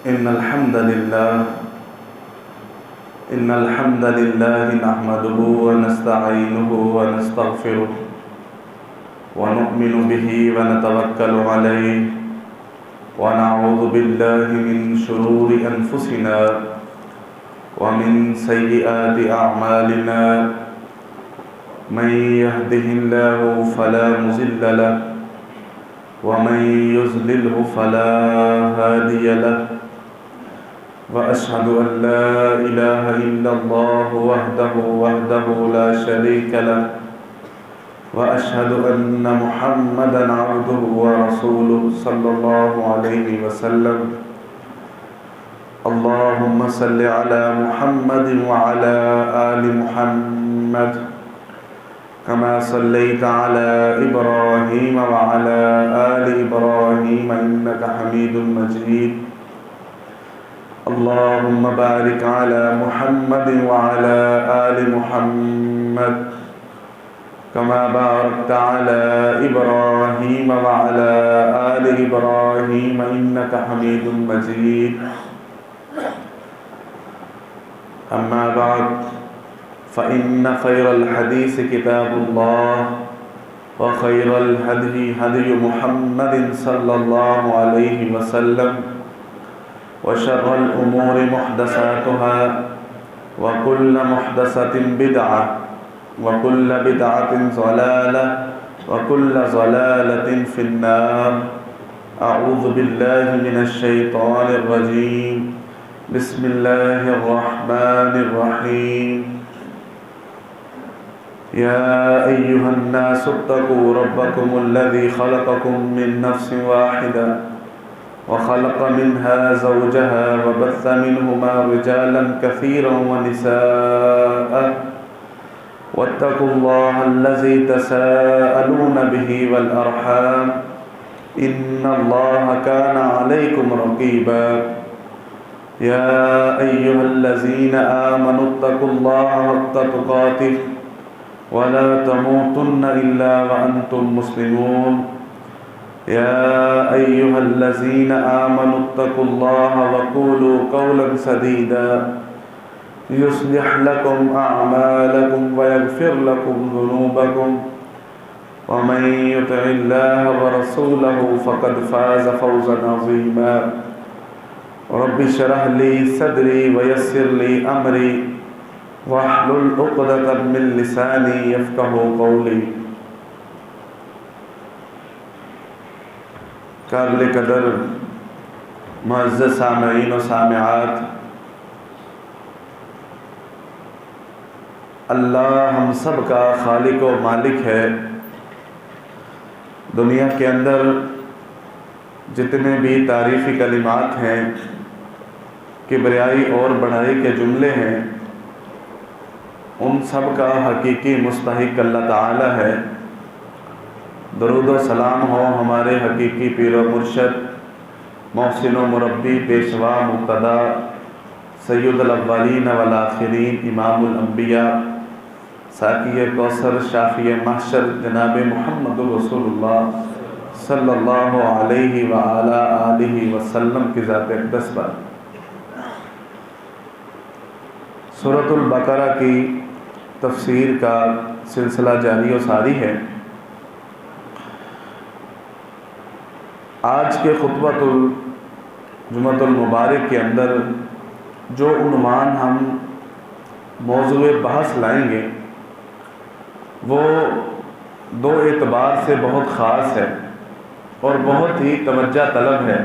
إن الحمد لله نحمده ونستعينه ونستغفره ونؤمن به ونتوكل عليه ونعوذ بالله من شرور أنفسنا ومن سيئات أعمالنا من يهده الله فلا مضل له ومن يضلله فلا هادي له وأشهد أن لا إله إلا الله وحده لا شريك له وأشهد أن محمدا عبده ورسوله صلى الله عليه وسلم اللهم صل على محمد وعلى آل محمد كما صليت على إبراهيم وعلى آل إبراهيم إنك حميد مجيد اللهم بارك على محمد وعلى آل محمد كما باركت على إبراهيم وعلى آل إبراهيم إنك حميد مجيد أما بعد فإن خير الحديث كتاب الله وخير الهدي هدي محمد صلى الله عليه وسلم وشر الأمور محدثاتها وكل محدثة بدعة وكل بدعة ضلالة وكل ضلالة في النار أعوذ بالله من الشيطان الرجيم بسم الله الرحمن الرحيم يا أيها الناس اتقوا ربكم الذي خلقكم من نفس واحدة وخلق منها زوجها وبث منهما رجالا كثيرا ونساء واتقوا الله الذي تساءلون به والأرحام إن الله كان عليكم رقيبا يا أيها الذين آمنوا اتقوا الله حق تقاته ولا تموتن إلا وأنتم مسلمون يا أيها الذين آمنوا اتقوا الله وقولوا قولا سديدا يصلح لكم أعمالكم ويغفر لكم ذنوبكم ومن يطع الله ورسوله فقد فاز فوزا عظيما رب اشرح لي صدري ويسر لي أمري واحلل عقدة من لساني يفقهوا قولي قابل قدر معزز سامعین و سامعات، اللہ ہم سب کا خالق و مالک ہے۔ دنیا کے اندر جتنے بھی تعریفی کلمات ہیں، کبریائی اور بڑائی کے جملے ہیں، ان سب کا حقیقی مستحق اللہ تعالی ہے۔ درود و سلام ہو ہمارے حقیقی پیر و مرشد، محسن و مربی، پیشوا مقتدا، سید الاولین والآخرین، امام الانبیاء، ساقی کوثر، شافی محشر، جناب محمد رسول اللہ صلی اللہ علیہ وآلہ آلہ وسلم کی ذات اقدس پر سورۃ البقرہ کی تفسیر کا سلسلہ جاری و ساری ہے۔ آج کے خطبۃ الجمعۃ المبارک کے اندر جو عنوان ہم موضوع بحث لائیں گے وہ دو اعتبار سے بہت خاص ہے اور بہت ہی توجہ طلب ہے۔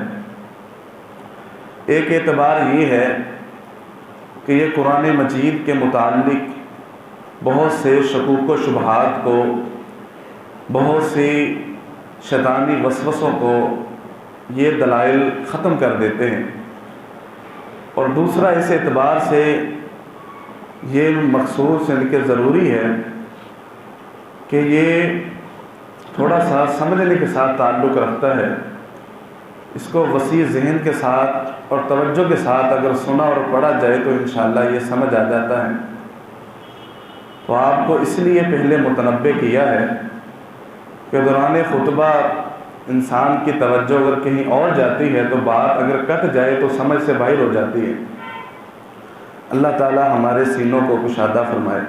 ایک اعتبار یہ ہے کہ یہ قرآن مجید کے متعلق بہت سے شکوک و شبہات کو، بہت سی شیطانی وسوسوں کو یہ دلائل ختم کر دیتے ہیں، اور دوسرا اس اعتبار سے یہ مخصوص یعنی کہ ضروری ہے کہ یہ تھوڑا سا سمجھنے کے ساتھ تعلق رکھتا ہے۔ اس کو وسیع ذہن کے ساتھ اور توجہ کے ساتھ اگر سنا اور پڑھا جائے تو انشاءاللہ یہ سمجھ آ جاتا ہے۔ تو آپ کو اس لیے پہلے متنبہ کیا ہے کہ دوران خطبہ انسان کی توجہ اگر کہیں اور جاتی ہے تو بات اگر کٹ جائے تو سمجھ سے باہر ہو جاتی ہے۔ اللہ تعالی ہمارے سینوں کو کشادہ فرمائے۔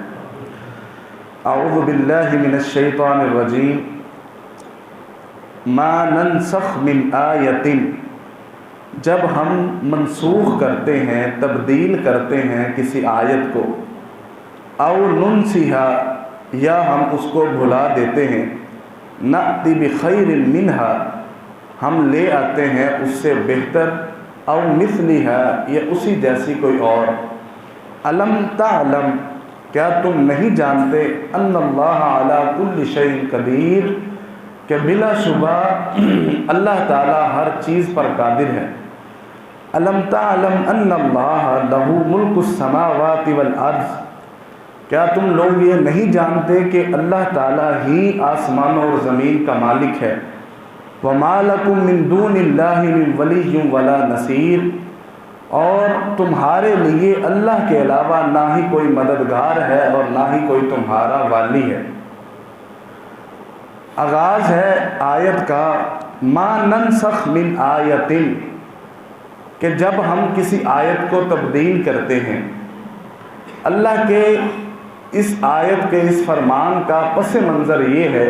اعوذ باللہ من الشیطان الرجیم۔ ما ننسخ من آیۃ، جب ہم منسوخ کرتے ہیں، تبدیل کرتے ہیں کسی آیت کو، او ننسیہا، یا ہم اس کو بھلا دیتے ہیں، نأتی بخیر منہا، ہم لے آتے ہیں اس سے بہتر، او مثلہا، یا اسی جیسی کوئی اور۔ الم تعلم، کیا تم نہیں جانتے، ان اللہ علی کل شیء قدیر، کہ بلا شبہ اللہ تعالی ہر چیز پر قادر ہے۔ الم تعلم ان اللہ لہ ملک السماوات والارض، کیا تم لوگ یہ نہیں جانتے کہ اللہ تعالیٰ ہی آسمانوں اور زمین کا مالک ہے۔ وَمَا لَكُم مِّن دُونِ اللَّهِ مِن وَلِيٍّ وَلَا نَصِيرٍ، اور تمہارے لیے اللہ کے علاوہ نہ ہی کوئی مددگار ہے اور نہ ہی کوئی تمہارا والی ہے۔ آغاز ہے آیت کا ما ننسخ من آیت، کہ جب ہم کسی آیت کو تبدیل کرتے ہیں۔ اللہ کے اس آیت کے اس فرمان کا پس منظر یہ ہے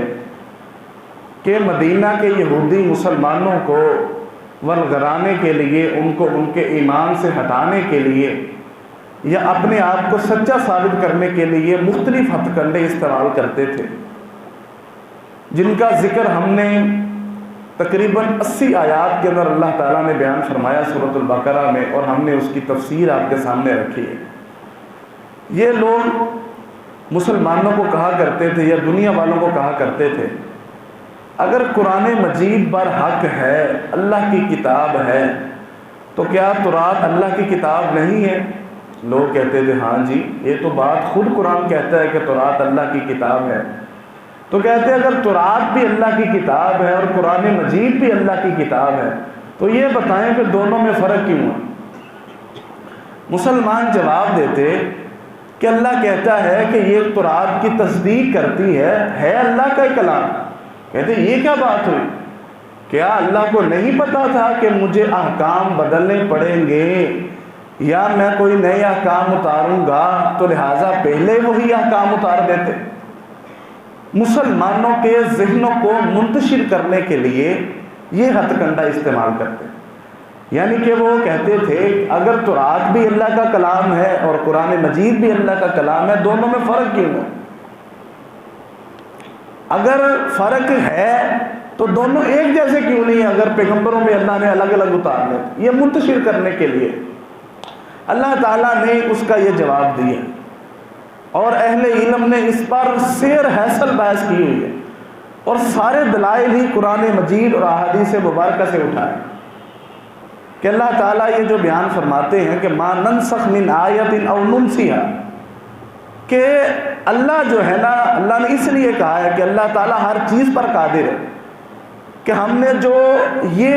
کہ مدینہ کے یہودی مسلمانوں کو ورگرانے کے لیے، ان کو ان کے ایمان سے ہٹانے کے لیے، یا اپنے آپ کو سچا ثابت کرنے کے لیے مختلف ہتھ کنڈے استعمال کرتے تھے، جن کا ذکر ہم نے تقریباً 80 آیات کے اندر اللہ تعالیٰ نے بیان فرمایا سورۃ البقرہ میں، اور ہم نے اس کی تفسیر آپ کے سامنے رکھی ہے۔ یہ لوگ مسلمانوں کو کہا کرتے تھے یا دنیا والوں کو کہا کرتے تھے، اگر قرآن مجید برحق ہے، اللہ کی کتاب ہے، تو کیا تورات اللہ کی کتاب نہیں ہے؟ لوگ کہتے تھے ہاں جی، یہ تو بات خود قرآن کہتا ہے کہ تورات اللہ کی کتاب ہے۔ تو کہتے ہیں اگر تورات بھی اللہ کی کتاب ہے اور قرآن مجید بھی اللہ کی کتاب ہے، تو یہ بتائیں کہ دونوں میں فرق کیوں ہے؟ مسلمان جواب دیتے کہ اللہ کہتا ہے کہ یہ تورات کی تصدیق کرتی ہے اللہ کا کلام۔ کہتے یہ کیا بات ہوئی؟ کیا اللہ کو نہیں پتا تھا کہ مجھے احکام بدلنے پڑیں گے یا میں کوئی نئے احکام اتاروں گا، تو لہٰذا پہلے وہی احکام اتار دیتے؟ مسلمانوں کے ذہنوں کو منتشر کرنے کے لیے یہ ہتھ کنڈا استعمال کرتے، یعنی کہ وہ کہتے تھے اگر تورات بھی اللہ کا کلام ہے اور قرآن مجید بھی اللہ کا کلام ہے، دونوں میں فرق کیوں ہے؟ اگر فرق ہے تو دونوں ایک جیسے کیوں نہیں ہے؟ اگر پیغمبروں میں اللہ نے الگ الگ اتارنے، یہ منتشر کرنے کے لیے اللہ تعالیٰ نے اس کا یہ جواب دیا، اور اہل علم نے اس پر سیر حیصل بحث کی ہوئی ہے، اور سارے دلائل ہی قرآن مجید اور احادیث مبارکہ سے اٹھائے کہ اللہ تعالیٰ یہ جو بیان فرماتے ہیں کہ ما ننسخ من آیت او ننسیہا، کہ اللہ جو ہے نا، اللہ نے اس لیے کہا ہے کہ اللہ تعالیٰ ہر چیز پر قادر ہے، کہ ہم نے جو یہ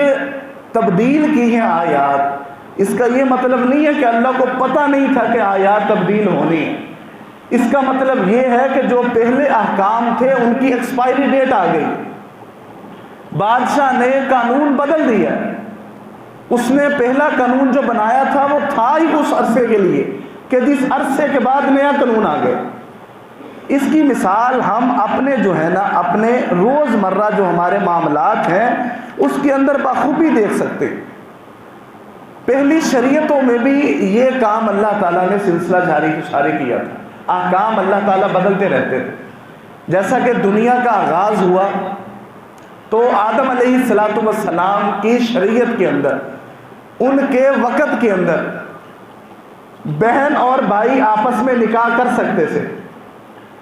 تبدیل کی ہیں آیات، اس کا یہ مطلب نہیں ہے کہ اللہ کو پتہ نہیں تھا کہ آیات تبدیل ہونی ہے۔ اس کا مطلب یہ ہے کہ جو پہلے احکام تھے ان کی ایکسپائری ڈیٹ آ گئی، بادشاہ نے قانون بدل دیا، اس نے پہلا قانون جو بنایا تھا وہ تھا ہی اس عرصے کے لیے، کہ جس عرصے کے بعد نیا قانون آ گیا۔ اس کی مثال ہم اپنے جو ہے نا، اپنے روز مرہ جو ہمارے معاملات ہیں اس کے اندر بخوبی دیکھ سکتے ہیں۔ پہلی شریعتوں میں بھی یہ کام اللہ تعالیٰ نے سلسلہ جاری کیا تھا، احکام اللہ تعالیٰ بدلتے رہتے تھے۔ جیسا کہ دنیا کا آغاز ہوا تو آدم علیہ السلام کی شریعت کے اندر، ان کے وقت کے اندر بہن اور بھائی آپس میں نکاح کر سکتے تھے۔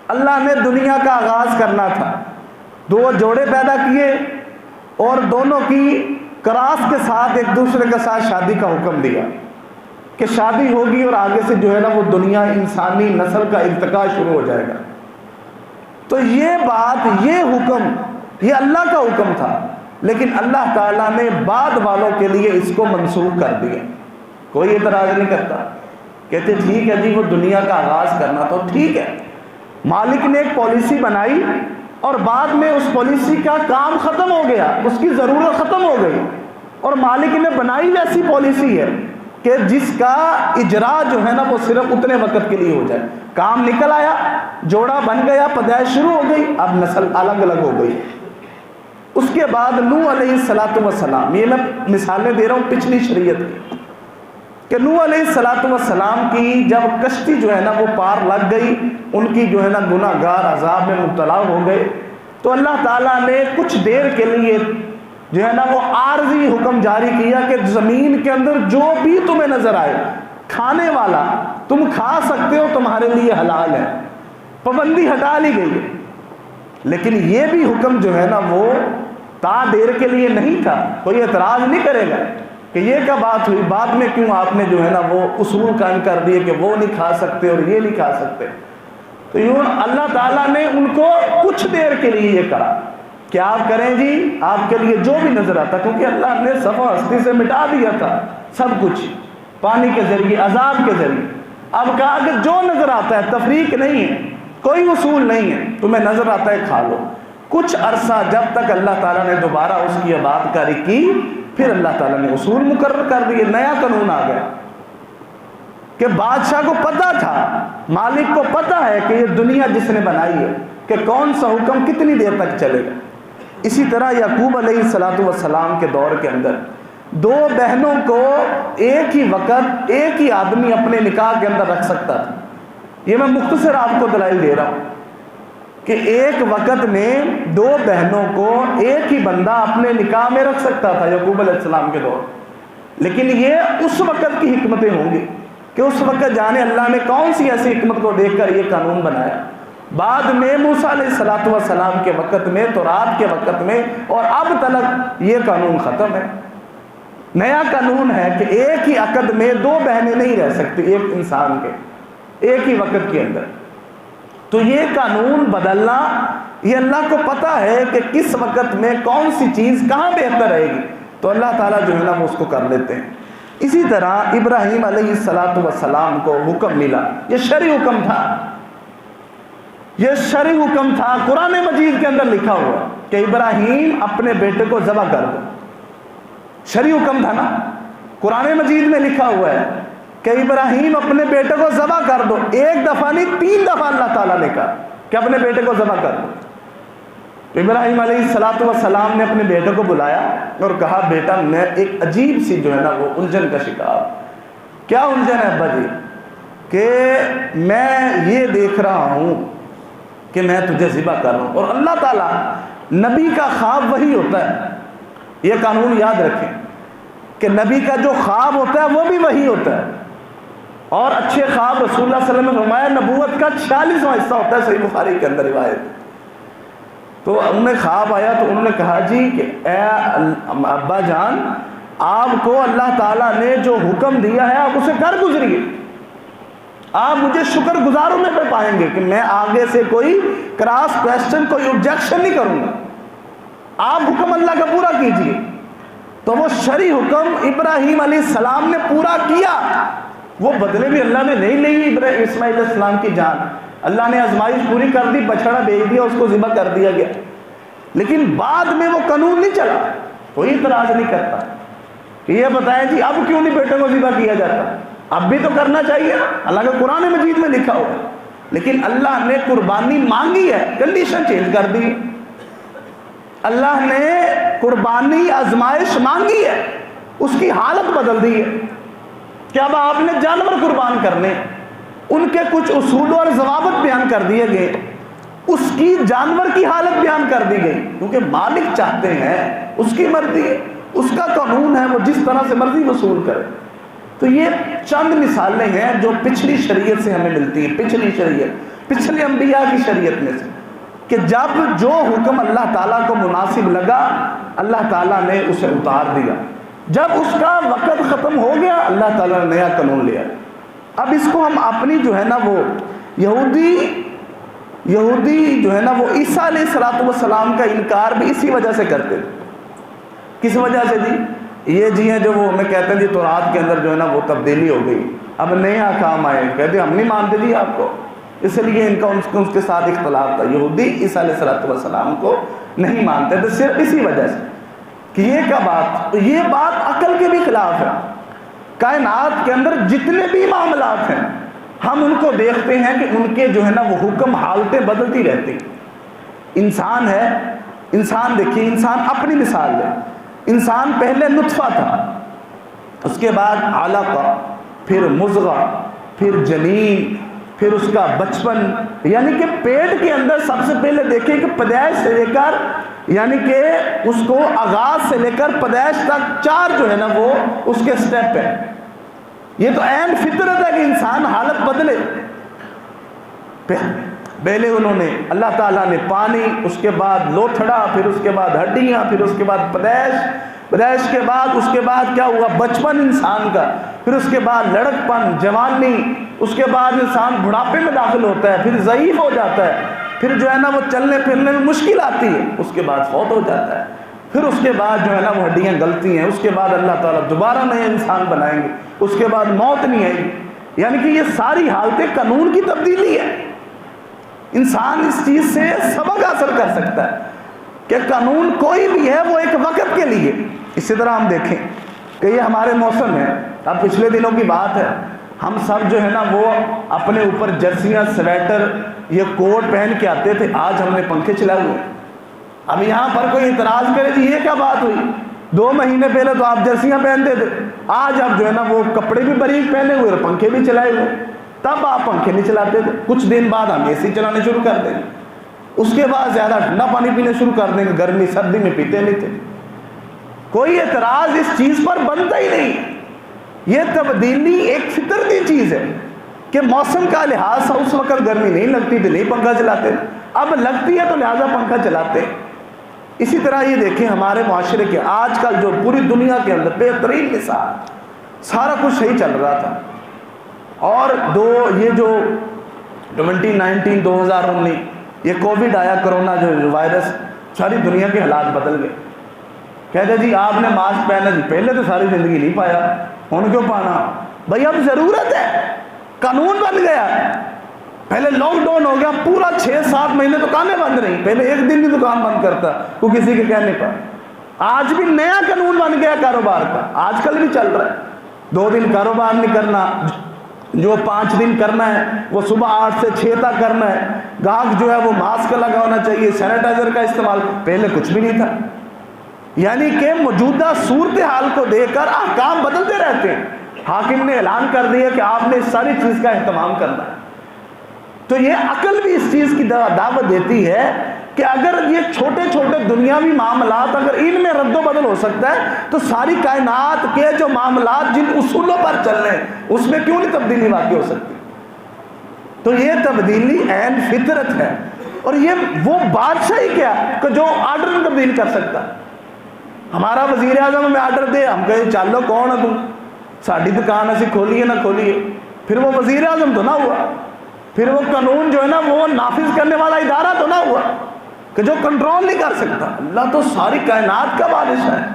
اللہ نے دنیا کا آغاز کرنا تھا، دو جوڑے پیدا کیے اور دونوں کی کراس کے ساتھ ایک دوسرے کے ساتھ شادی کا حکم دیا کہ شادی ہوگی اور آگے سے جو ہے نا وہ دنیا انسانی نسل کا ارتقاء شروع ہو جائے گا۔ تو یہ بات، یہ حکم، یہ اللہ کا حکم تھا، لیکن اللہ تعالیٰ نے بعد والوں کے لیے اس کو منسوخ کر دیا۔ کوئی اعتراض نہیں کرتا، کہتے ٹھیک ہے جی وہ دنیا کا آغاز کرنا تو ٹھیک ہے، مالک نے ایک پالیسی بنائی اور بعد میں اس پالیسی کا کام ختم ہو گیا، اس کی ضرورت ختم ہو گئی، اور مالک نے بنائی ویسی پالیسی ہے کہ جس کا اجرا جو ہے نا وہ صرف اتنے وقت کے لیے ہو جائے، کام نکل آیا، جوڑا بن گیا، پیدائش شروع ہو گئی، اب نسل الگ الگ ہو گئی۔ اس کے بعد نوح علیہ السلام، یہ میں مثالیں دے رہا ہوں پچھلی شریعت کی، کہ نوح علیہ السلام کی جب کشتی جو ہے نا وہ پار لگ گئی، ان کی جو ہے نا گناہ گار عذاب میں مبتلا ہو گئے، تو اللہ تعالیٰ نے کچھ دیر کے لیے جو ہے نا وہ عارضی حکم جاری کیا کہ زمین کے اندر جو بھی تمہیں نظر آئے کھانے والا تم کھا سکتے ہو، تمہارے لیے حلال ہے، پابندی ہٹا لی گئی ہے۔ لیکن یہ بھی حکم جو ہے نا وہ تا دیر کے لیے نہیں تھا، کوئی اعتراض نہیں کرے گا کہ یہ کیا بات ہوئی، بعد میں کیوں آپ نے جو ہے نا وہ اصول قائم کر دیے کہ وہ نہیں کھا سکتے اور یہ نہیں کھا سکتے۔ تو یوں اللہ تعالیٰ نے ان کو کچھ دیر کے لیے یہ کہا کہ آپ کریں جی، آپ کے لیے جو بھی نظر آتا، کیونکہ اللہ نے صفحہ ہستی سے مٹا دیا تھا سب کچھ، پانی کے ذریعے، عذاب کے ذریعے۔ اب کہا کہ جو نظر آتا ہے، تفریق نہیں ہے، کوئی اصول نہیں ہے، تمہیں نظر آتا ہے کھا لو۔ کچھ عرصہ جب تک اللہ تعالیٰ نے دوبارہ اس کی آباد کاری کی، پھر اللہ تعالیٰ نے اصول مقرر کر دیے، نیا قانون آ گیا کہ بادشاہ کو پتہ تھا، مالک کو پتہ ہے کہ یہ دنیا جس نے بنائی ہے کہ کون سا حکم کتنی دیر تک چلے گا۔ اسی طرح یعقوب علیہ السلام کے دور کے اندر دو بہنوں کو ایک ہی وقت ایک ہی آدمی اپنے نکاح کے اندر رکھ سکتا تھا۔ یہ میں مختصر آپ کو دلائل دے رہا ہوں کہ ایک وقت میں دو بہنوں کو ایک ہی بندہ اپنے نکاح میں رکھ سکتا تھا یعقوب علیہ السلام کے دور۔ لیکن یہ اس وقت کی حکمتیں ہوں گی کہ اس وقت جانے اللہ نے کون سی ایسی حکمت کو دیکھ کر یہ قانون بنایا۔ بعد میں موسیٰ علیہ السلام کے وقت میں، تورات کے وقت میں، اور اب تلک یہ قانون ختم ہے۔ نیا قانون ہے کہ ایک ہی عقد میں دو بہنیں نہیں رہ سکتی ایک انسان کے ایک ہی وقت کے اندر۔ تو یہ قانون بدلنا، یہ اللہ کو پتہ ہے کہ کس وقت میں کون سی چیز کہاں بہتر رہے گی، تو اللہ تعالیٰ جو ہے نا وہ اس کو کر لیتے ہیں۔ اسی طرح ابراہیم علیہ السلام کو حکم ملا، یہ شرعی حکم تھا، یہ شرعی حکم تھا، قرآن مجید کے اندر لکھا ہوا کہ ابراہیم اپنے بیٹے کو ذبح کر دو، شرعی حکم تھا نا، قرآن مجید میں لکھا ہوا ہے کہ ابراہیم اپنے بیٹے کو ذبح کر دو۔ ایک دفعہ نہیں، 3 دفعہ اللہ تعالیٰ نے کہا کہ اپنے بیٹے کو ذبح کر دو۔ تو ابراہیم علیہ السلام نے اپنے بیٹے کو بلایا اور کہا بیٹا میں ایک عجیب سی جو ہے نا وہ الجھن کا شکار۔ کیا الجھن ہے ابا جی؟ کہ میں یہ دیکھ رہا ہوں کہ میں تجھے ذبح کر رہا ہوں، اور اللہ تعالیٰ، نبی کا خواب وہی ہوتا ہے، یہ قانون یاد رکھیں کہ نبی کا جو خواب ہوتا ہے وہ بھی وہی ہوتا ہے، اور اچھے خواب رسول اللہ صلی اللہ علیہ وسلم نے فرمایا نبوت کا 46واں حصہ ہوتا ہے، صحیح بخاری کے اندر روایت۔ تو انہیں خواب آیا تو انہوں نے کہا جی کہ اے ابا جان، آپ کو اللہ تعالیٰ نے جو حکم دیا ہے آپ اسے کر گزریے، آپ مجھے شکر گزاروں میں پائیں گے کہ میں آگے سے کوئی کراس کویسچن، کوئی آبجیکشن نہیں کروں گا، آپ حکم اللہ کا پورا کیجئے۔ تو وہ شرعی حکم ابراہیم علیہ السلام نے پورا کیا، وہ بدلے بھی اللہ نے نہیں لی اسماعیل علیہ السلام کی جان، اللہ نے آزمائش پوری کر دی، بچڑا بھیج دیا، اس کو ذبح کر دیا گیا، لیکن بعد میں وہ قانون نہیں چلا، کوئی اعتراض نہیں کرتا کہ یہ بتائیں جی اب کیوں نہیں بیٹے کو ذبح کیا جاتا، اب بھی تو کرنا چاہیے، اللہ کا قرآن مجید میں لکھا ہوا، لیکن اللہ نے قربانی مانگی ہے، کنڈیشن چینج کر دی، اللہ نے قربانی آزمائش مانگی ہے، اس کی حالت بدل دی ہے کہ اب آپ نے جانور قربان کرنے، ان کے کچھ اصول اور ضوابط بیان کر دیے گئے، اس کی جانور کی حالت بیان کر دی گئی، کیونکہ مالک چاہتے ہیں، اس کی مرضی ہے، اس کا قانون ہے، وہ جس طرح سے مرضی وصول کرے۔ تو یہ چند مثالیں ہیں جو پچھلی شریعت سے ہمیں ملتی ہیں، پچھلی شریعت، پچھلے انبیاء کی شریعت میں سے، کہ جب جو حکم اللہ تعالیٰ کو مناسب لگا اللہ تعالیٰ نے اسے اتار دیا، جب اس کا وقت ختم ہو گیا اللہ تعالیٰ نے نیا قانون لیا۔ اب اس کو ہم اپنی جو ہے نا وہ یہودی جو ہے نا وہ عیسیٰ علیہ السلام کا انکار بھی اسی وجہ سے کرتے تھے۔ کس وجہ سے جی؟ یہ جی ہیں جو وہ ہمیں کہتے ہیں جی تورات کے اندر جو ہے نا وہ تبدیلی ہو گئی، اب نئے احکام آئے، کہتے ہیں ہم نہیں مانتے جی آپ کو، اس لیے ان کا اس کے ساتھ اختلاف تھا. یہودی عیسیٰ علیہ السلام کو نہیں مانتے تھے صرف اسی وجہ سے کہ یہ بات عقل کے بھی خلاف ہے. کائنات کے اندر جتنے بھی معاملات ہیں ہم ان کو دیکھتے ہیں کہ ان کے جو ہے نا وہ حکم حالتیں بدلتی رہتی. انسان ہے، انسان دیکھیے، انسان اپنی مثال ہے. انسان پہلے نطفہ تھا، اس کے بعد علقہ، پھر مضغہ، پھر جنین، پھر اس کا بچپن، یعنی کہ پیٹ کے اندر سب سے پہلے دیکھیں کہ پیدائش سے لے کر، یعنی کہ اس کو آغاز سے لے کر پیدائش تک 4 جو ہے نا وہ اس کے سٹیپ ہے. یہ تو عین فطرت ہے کہ انسان حالت بدلے. پہلے انہوں نے اللہ تعالیٰ نے پانی، اس کے بعد لوتھڑا، پھر اس کے بعد ہڈیاں، پھر اس کے بعد پیدائش کے بعد اس کے بعد کیا ہوا؟ بچپن انسان کا، پھر اس کے بعد لڑکپن، جوانی، اس کے بعد انسان بڑھاپے میں داخل ہوتا ہے، پھر ضعیف ہو جاتا ہے، پھر جو ہے نا وہ چلنے پھرنے میں مشکل آتی ہے، اس کے بعد فوت ہو جاتا ہے، پھر اس کے بعد جو ہے نا وہ ہڈیاں گلتی ہیں، اس کے بعد اللہ تعالیٰ دوبارہ نئے انسان بنائیں گے، اس کے بعد موت نہیں آئے گی. یعنی کہ یہ ساری حالتیں قانون کی تبدیلی ہے. انسان اس چیز سے سبق حاصل کر سکتا ہے کہ قانون کوئی بھی ہے وہ ایک وقت کے لیے. اسی طرح ہم دیکھیں کہ یہ ہمارے موسم ہے. اب پچھلے دنوں کی بات ہے، ہم سب جو ہے نا وہ اپنے اوپر جرسیاں، سویٹر، یہ کوٹ پہن کے آتے تھے. آج ہم نے پنکھے چلائے ہوئے. اب یہاں پر کوئی اعتراض کرے جی یہ کیا بات ہوئی؟ 2 مہینے پہلے تو آپ جرسیاں پہنتے تھے، آج آپ جو ہے نا وہ کپڑے بھی باریک پہنے ہوئے اور پنکھے بھی چلائے ہوئے. تب آپ پنکھے نہیں چلاتے تھے، کچھ دن بعد ہم اے سی چلانے شروع کر دیں گے، اس کے بعد زیادہ ٹھنڈا پانی پینے شروع کر دیں گے، گرمی سردی میں پیتے نہیں تھے. کوئی اعتراض اس چیز پر بنتا ہی نہیں. یہ تبدیلی ایک فطرتی چیز ہے کہ موسم کا لحاظ اس وقت گرمی نہیں لگتی تھی، نہیں پنکھا چلاتے، اب لگتی ہے تو لہٰذا پنکھا چلاتے. اسی طرح یہ دیکھیں ہمارے معاشرے کے آج کل جو پوری دنیا کے اندر بہترین مثال، سارا کچھ صحیح چل رہا تھا، اور یہ جو 2019 یہ کووڈ آیا، کرونا جو وائرس، ساری دنیا کے حالات بدل گئے. کہتے جی آپ نے ماسک پہنا، جی پہلے تو ساری زندگی نہیں پایا، ہن کیوں پانا؟ بھائی اب ضرورت ہے، قانون بن گیا. پہلے لاک ڈاؤن ہو گیا، پورا 6-7 مہینے دکانیں بند رہی، پہلے ایک دن بھی دکان بند کرتا کوئی کسی کے کہنے پر. آج بھی نیا قانون بن گیا کاروبار کا، آج کل بھی چل رہا ہے. 2 دن کاروبار نہیں کرنا، جو 5 دن کرنا ہے وہ صبح 8 سے 6 تک کرنا ہے. گاہک جو ہے وہ ماسک لگا ہونا چاہیے، سینیٹائزر کا استعمال، پہلے کچھ بھی نہیں تھا. یعنی کہ موجودہ صورتحال کو دیکھ کر احکام بدلتے رہتے ہیں. حاکم نے اعلان کر دیا کہ آپ نے اس ساری چیز کا اہتمام کرنا ہے. تو یہ عقل بھی اس چیز کی دعوت دیتی ہے کہ اگر یہ چھوٹے چھوٹے دنیاوی معاملات اگر ان میں رد و بدل ہو سکتا ہے تو ساری کائنات کے جو معاملات جن اصولوں پر چل رہے ہیں اس میں کیوں نہیں تبدیلی واقع ہو سکتی؟ تو یہ تبدیلی عین فطرت ہے. اور یہ وہ بادشاہ ہی کیا کہ جو آرڈر تبدیل کر سکتا. ہمارا وزیر اعظم ہمیں آرڈر دے، ہم کہیں چلو کون ہے تم، ساری دکان ایسی کھولیے نہ کھولیے، پھر وہ وزیر اعظم تو نہ ہوا، پھر وہ قانون جو ہے نا وہ نافذ کرنے والا ادارہ تو نہ ہوا کہ جو کنٹرول نہیں کر سکتا. اللہ تو ساری کائنات کا بادشاہ ہے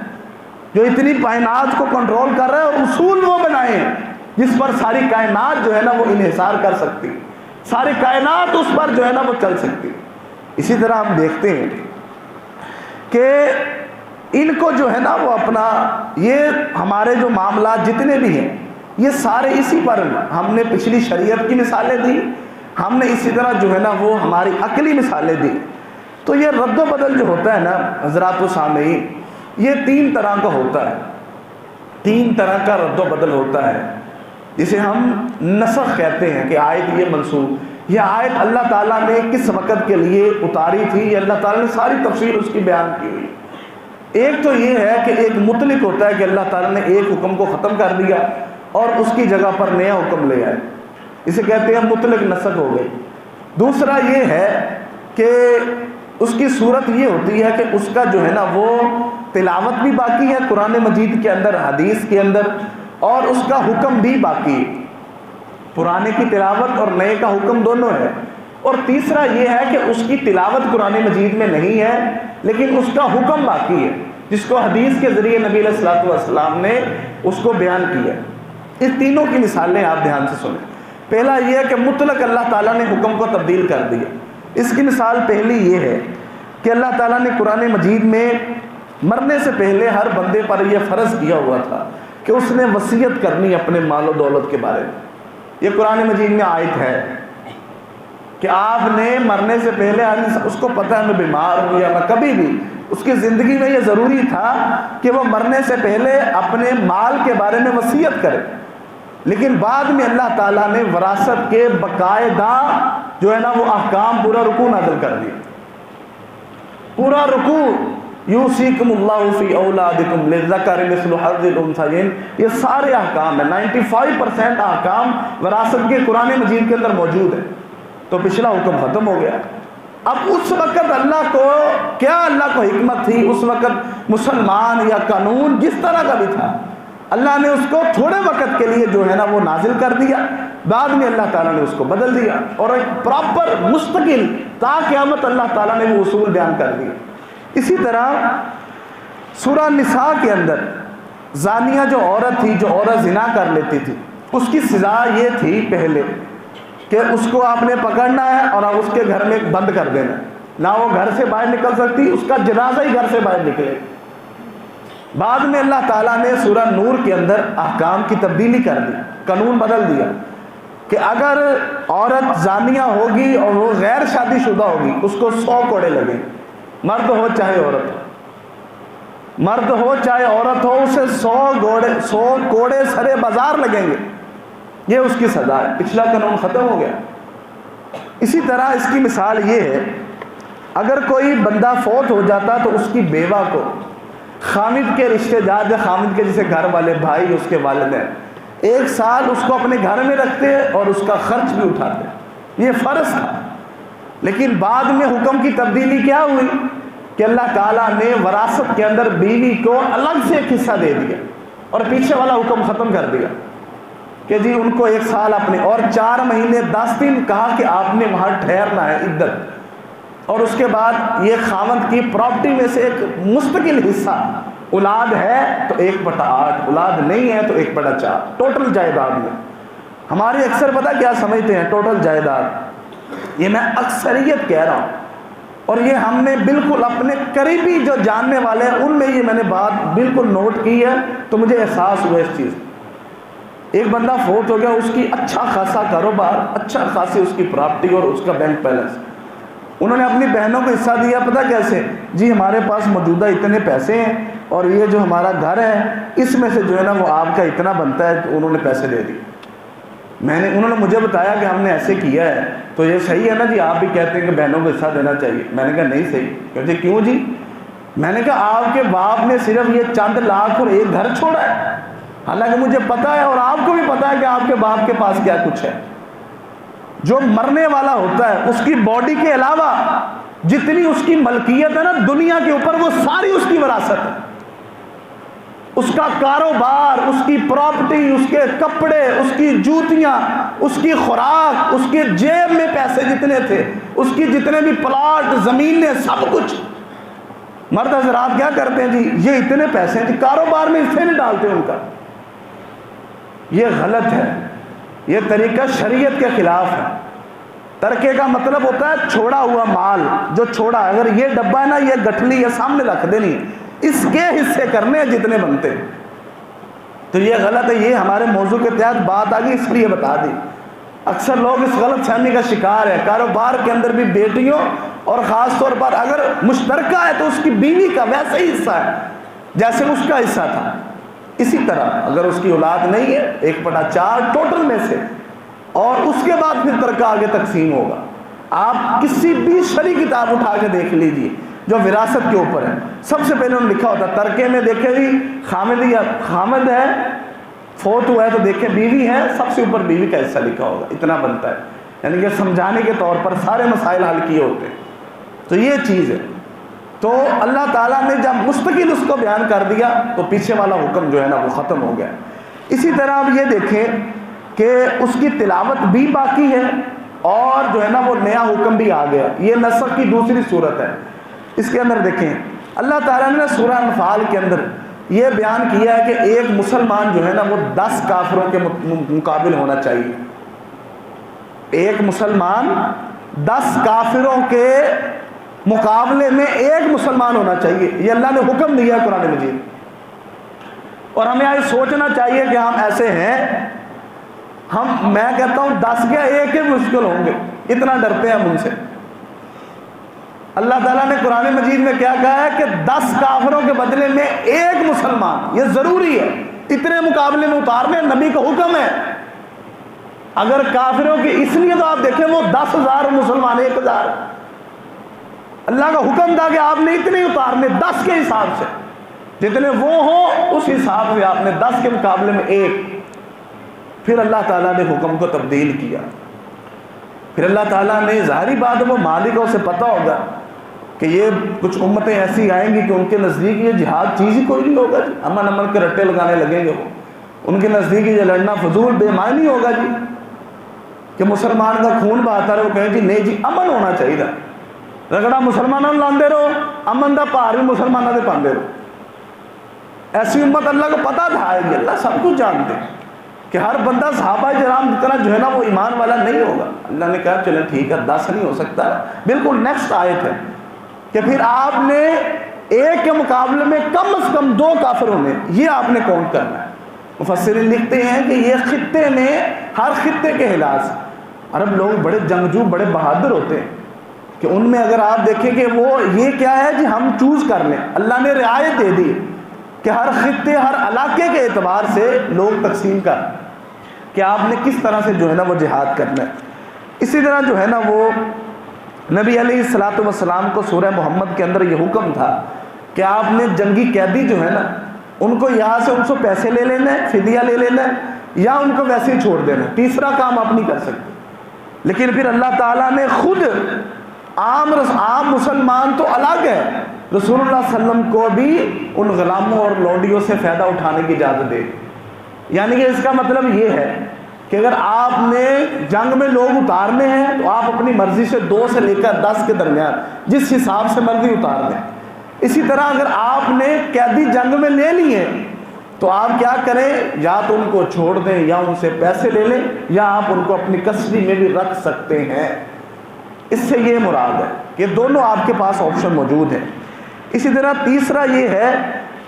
جو اتنی کائنات کو کنٹرول کر رہا ہے، اور اصول وہ بنائے ہیں جس پر ساری کائنات جو ہے نا وہ انحصار کر سکتی، ساری کائنات اس پر جو ہے نا وہ چل سکتی. اسی طرح ہم دیکھتے ہیں کہ ان کو جو ہے نا وہ اپنا یہ ہمارے جو معاملات جتنے بھی ہیں یہ سارے اسی پر، ہم نے پچھلی شریعت کی مثالیں دی، ہم نے اسی طرح جو ہے نا وہ ہماری عقلی مثالیں دی. تو یہ رد و بدل جو ہوتا ہے نا حضرات و سامعین، یہ 3 طرح کا ہوتا ہے. 3 طرح کا رد و بدل ہوتا ہے جسے ہم نسخ کہتے ہیں کہ آیت یہ منسوخ، یہ آیت اللہ تعالیٰ نے کس وقت کے لیے اتاری تھی، یہ اللہ تعالیٰ نے ساری تفصیل اس کی بیان کی ہوئی. ایک تو یہ ہے کہ ایک مطلق ہوتا ہے کہ اللہ تعالیٰ نے ایک حکم کو ختم کر دیا اور اس کی جگہ پر نیا حکم لے آئے، اسے کہتے ہیں مطلق نسخ ہو گئی. دوسرا یہ ہے کہ اس کی صورت یہ ہوتی ہے کہ اس کا جو ہے نا وہ تلاوت بھی باقی ہے قرآن مجید کے اندر، حدیث کے اندر، اور اس کا حکم بھی باقی ہے، پرانے کی تلاوت اور نئے کا حکم دونوں ہے. اور تیسرا یہ ہے کہ اس کی تلاوت قرآن مجید میں نہیں ہے لیکن اس کا حکم باقی ہے، جس کو حدیث کے ذریعے نبی علیہ الصلوۃ والسلام نے اس کو بیان کیا. اس تینوں کی مثالیں آپ دھیان سے سنیں. پہلا یہ ہے کہ مطلق اللہ تعالیٰ نے حکم کو تبدیل کر دیا۔ اس کی مثال پہلی یہ ہے کہ اللہ تعالیٰ نے قرآن مجید میں مرنے سے پہلے ہر بندے پر یہ فرض کیا ہوا تھا کہ اس نے وصیت کرنی اپنے مال و دولت کے بارے میں۔ یہ قرآن مجید میں آیت ہے کہ آپ نے مرنے سے پہلے، اس کو پتہ ہے میں بیمار ہوں یا میں کبھی بھی، اس کی زندگی میں یہ ضروری تھا کہ وہ مرنے سے پہلے اپنے مال کے بارے میں وصیت کرے، لیکن بعد میں اللہ تعالیٰ نے وراثت کے باقاعدہ جو ہے نا وہ احکام، پورا رکوع نازل کر دیا۔ پورا رکوع، یوصیکم اللہ فی اولادکم للذکر مثل حظ الانثیین، یہ سارے احکام ہیں، 95% احکام وراثت کے قرآن مجید کے اندر موجود ہے۔ تو پچھلا حکم ختم ہو گیا۔ اب اس وقت اللہ کو حکمت تھی، اس وقت مسلمان یا قانون جس طرح کا بھی تھا، اللہ نے اس کو تھوڑے وقت کے لیے جو ہے نا وہ نازل کر دیا، بعد میں اللہ تعالیٰ نے اس کو بدل دیا اور ایک پراپر مستقل تا قیامت اللہ تعالیٰ نے وہ اصول بیان کر دیا۔ اسی طرح سورہ نساء کے اندر زانیہ جو عورت تھی، جو عورت زنا کر لیتی تھی، اس کی سزا یہ تھی پہلے کہ اس کو آپ نے پکڑنا ہے اور آپ اس کے گھر میں بند کر دینا، نہ وہ گھر سے باہر نکل سکتی، اس کا جنازہ ہی گھر سے باہر نکلے۔ بعد میں اللہ تعالیٰ نے سورہ نور کے اندر احکام کی تبدیلی کر دی، قانون بدل دیا کہ اگر عورت زانیہ ہوگی اور وہ غیر شادی شدہ ہوگی، اس کو 100 کوڑے لگیں، مرد ہو چاہے عورت ہو، مرد ہو چاہے عورت ہو، اسے 100 کوڑے سرے بازار لگیں گے، یہ اس کی سزا ہے۔ پچھلا قانون ختم ہو گیا۔ اسی طرح اس کی مثال یہ ہے، اگر کوئی بندہ فوت ہو جاتا تو اس کی بیوہ کو خامد کے رشتہ دار، یا خامد کے جیسے گھر والے، بھائی، اس کے والدین 1 سال اس کو اپنے گھر میں رکھتے اور اس کا خرچ بھی اٹھاتے، یہ فرض تھا۔ لیکن بعد میں حکم کی تبدیلی کیا ہوئی کہ اللہ تعالیٰ نے وراثت کے اندر بیوی کو الگ سے ایک حصہ دے دیا اور پیچھے والا حکم ختم کر دیا کہ جی ان کو 1 سال اپنے، اور 4 مہینے 10 دن کہا کہ آپ نے وہاں ٹھہرنا ہے عدت، اور اس کے بعد یہ خاوند کی پراپرٹی میں سے ایک مستقل حصہ، اولاد ہے تو 1/8، اولاد نہیں ہے تو 1/4 ٹوٹل جائیداد میں۔ ہماری اکثر پتہ کیا سمجھتے ہیں ٹوٹل جائیداد، یہ میں اکثریت کہہ رہا ہوں، اور یہ ہم نے بالکل اپنے قریبی جو جاننے والے ہیں ان میں یہ میں نے بات بالکل نوٹ کی ہے، تو مجھے احساس ہوا اس چیز۔ ایک بندہ فوت ہو گیا، اس کی اچھا خاصا کاروبار، اچھا خاصی اس کی پراپرٹی اور اس کا بینک بیلنس، انہوں نے اپنی بہنوں کو حصہ دیا، پتہ کیسے؟ جی ہمارے پاس موجودہ اتنے پیسے ہیں اور یہ جو ہمارا گھر ہے اس میں سے جو ہے نا وہ آپ کا اتنا بنتا ہے، تو انہوں نے پیسے دے دی۔ انہوں نے مجھے بتایا کہ ہم نے ایسے کیا ہے، تو یہ صحیح ہے نا جی؟ آپ بھی کہتے ہیں کہ بہنوں کو حصہ دینا چاہیے۔ میں نے کہا نہیں صحیح۔ کہتے کیوں جی؟ میں نے کہا آپ کے باپ نے صرف یہ چند لاکھ اور ایک گھر چھوڑا ہے، حالانکہ مجھے پتا ہے اور آپ کو بھی پتا ہے کہ آپ کے باپ کے پاس کیا کچھ ہے۔ جو مرنے والا ہوتا ہے اس کی باڈی کے علاوہ جتنی اس کی ملکیت ہے نا دنیا کے اوپر، وہ ساری اس کی وراثت ہے، اس کا کاروبار، اس کی پراپرٹی، اس کے کپڑے، اس کی جوتیاں، اس کی خوراک، اس کے جیب میں پیسے جتنے تھے، اس کی جتنے بھی پلاٹ، زمینیں، سب کچھ۔ مرد حضرات کیا کرتے ہیں جی؟ یہ اتنے پیسے ہیں جی، کاروبار میں حصے نہیں ڈالتے ان کا۔ یہ غلط ہے، یہ طریقہ شریعت کے خلاف ہے۔ ترکے کا مطلب ہوتا ہے چھوڑا ہوا مال، جو چھوڑا، اگر یہ ڈبہ ہے نا، یہ گٹھلی یہ سامنے رکھ دینی، اس کے حصے کرنے ہیں جتنے بنتے، تو یہ غلط ہے۔ یہ ہمارے موضوع کے تحت بات آ گئی اس لیے بتا دی۔ اکثر لوگ اس غلط فہمی کا شکار ہے، کاروبار کے اندر بھی بیٹیوں اور خاص طور پر اگر مشترکہ ہے تو اس کی بیوی کا ویسا ہی حصہ ہے جیسے اس کا حصہ تھا۔ اسی طرح اگر اس کی اولاد نہیں ہے 1/4 ٹوٹل میں سے، اور اس کے بعد پھر ترکہ آگے تقسیم ہوگا۔ آپ کسی بھی شرعی کتاب اٹھا کے دیکھ لیجئے جو وراثت کے اوپر ہے، سب سے پہلے انہوں نے لکھا ہوتا ترکے میں، دیکھے جی خامد ہے، فوت ہوا ہے تو دیکھیں بیوی ہے، سب سے اوپر بیوی کا حصہ لکھا ہوگا، اتنا بنتا ہے، یعنی کہ سمجھانے کے طور پر سارے مسائل حل کیے ہوتے ہیں۔ تو یہ چیز ہے۔ تو اللہ تعالیٰ نے جب مستقل اس کو بیان کر دیا تو پیچھے والا حکم جو ہے نا وہ ختم ہو گیا۔ اسی طرح اب یہ دیکھیں کہ اس کی تلاوت بھی باقی ہے اور جو ہے نا وہ نیا حکم بھی آ گیا۔ یہ نسخ کی دوسری صورت ہے۔ اس کے اندر دیکھیں اللہ تعالیٰ نے سورہ انفال کے اندر یہ بیان کیا ہے کہ ایک مسلمان جو ہے نا وہ 10 کافروں کے مقابل ہونا چاہیے۔ ایک مسلمان 10 کافروں کے مقابلے میں ایک مسلمان ہونا چاہیے، یہ اللہ نے حکم دیا ہے قرآن مجید. اور ہمیں آج سوچنا چاہیے کہ ہم ایسے ہیں، میں کہتا ہوں 10 کے ایک ہی مشکل ہوں گے، اتنا ڈرتے ہیں ہم ان سے. اللہ تعالیٰ نے قرآن مجید میں کیا کہا ہے کہ 10 کافروں کے بدلے میں ایک مسلمان، یہ ضروری ہے، اتنے مقابلے میں اتارنے نبی کا حکم ہے. اگر کافروں کی، اس لیے تو آپ دیکھیں وہ 10,000 مسلمان 1,000، اللہ کا حکم تھا کہ آپ نے اتنے اتارنے 10 کے حساب سے، جتنے وہ ہوں اس حساب سے آپ نے 10 کے مقابلے میں ایک. پھر اللہ تعالیٰ نے حکم کو تبدیل کیا. پھر اللہ تعالیٰ نے، ظاہری بات ہے وہ مالک اسے پتہ ہوگا کہ یہ کچھ امتیں ایسی آئیں گی کہ ان کے نزدیک یہ جہاد چیز ہی کوئی نہیں ہوگا جی، امن کے رٹے لگانے لگیں گے وہ. ان کے نزدیک یہ لڑنا فضول بے معنی ہوگا جی، کہ مسلمان کا خون بہاتا رہے، وہ کہیں جی نہیں جی امن ہونا چاہیے تھا، رگڑا مسلمانوں لاندے رہو، امن دا پہاڑ بھی مسلمانوں دے پاندے رہو. ایسی امت اللہ کو پتہ تھا آئے گی، اللہ سب کچھ جانتے کہ ہر بندہ صحابہ کرام جتنا جو ہے نا وہ ایمان والا نہیں ہوگا. اللہ نے کہا چلیں ٹھیک ہے 10 نہیں ہو سکتا. بالکل نیکسٹ آیت ہے کہ پھر آپ نے ایک کے مقابلے میں کم از کم 2 کافر ہونے، یہ آپ نے کاؤنٹ کرنا ہے. مفسرین لکھتے ہیں کہ یہ خطے میں، ہر خطے کے لحاظ عرب لوگ بڑے جنگجو بڑے بہادر ہوتے ہیں کہ ان میں اگر آپ دیکھیں کہ وہ یہ کیا ہے جی ہم چوز کر لیں. اللہ نے رعایت دے دی کہ ہر خطے ہر علاقے کے اعتبار سے لوگ تقسیم کر کہ آپ نے کس طرح سے جو ہے نا وہ جہاد کرنا ہے. اسی طرح جو ہے نا وہ نبی علیہ الصلوۃ والسلام کو سورہ محمد کے اندر یہ حکم تھا کہ آپ نے جنگی قیدی جو ہے نا ان کو یہاں سے ان سے پیسے لے لینا ہے، فدیہ لے لینا ہے، یا ان کو ویسے ہی چھوڑ دینا ہے. تیسرا کام آپ نہیں کر سکتے. لیکن پھر اللہ تعالیٰ نے خود عام مسلمان تو الگ ہے، رسول اللہ صلی اللہ علیہ وسلم کو بھی ان غلاموں اور لونڈیوں سے فائدہ اٹھانے کی اجازت دے. یعنی کہ اس کا مطلب یہ ہے کہ اگر آپ نے جنگ میں لوگ اتارنے ہیں تو آپ اپنی مرضی سے 2 سے لے کر 10 کے درمیان جس حساب سے مرضی اتار دیں. اسی طرح اگر آپ نے قیدی جنگ میں لے لیے تو آپ کیا کریں، یا تو ان کو چھوڑ دیں یا ان سے پیسے لے لیں، یا آپ ان کو اپنی کسٹڈی میں بھی رکھ سکتے ہیں. اس سے یہ مراد ہے کہ دونوں آپ کے پاس آپشن موجود ہیں. اسی طرح تیسرا یہ ہے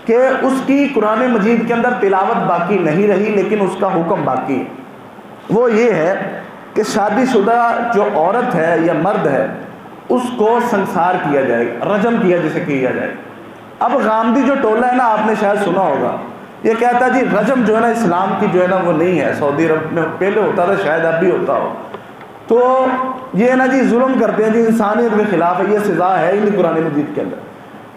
کہ اس کی قرآن مجید کے اندر تلاوت باقی نہیں رہی لیکن اس کا حکم باقی ہے. وہ یہ ہے کہ شادی شدہ جو عورت ہے یا مرد ہے اس کو سنسار کیا جائے گا، رجم کیا جسے کیا جائے. اب غامدی جو ٹولہ ہے نا، آپ نے شاید سنا ہوگا، یہ کہتا ہے جی رجم جو ہے نا اسلام کی جو ہے نا وہ نہیں ہے. سعودی عرب میں پہلے ہوتا تھا، شاید اب بھی ہوتا ہو. تو یہ نا جی ظلم کرتے ہیں جی، انسانیت کے خلاف ہے، یہ سزا ہے ہی نہیں قرآن مجید کے اندر.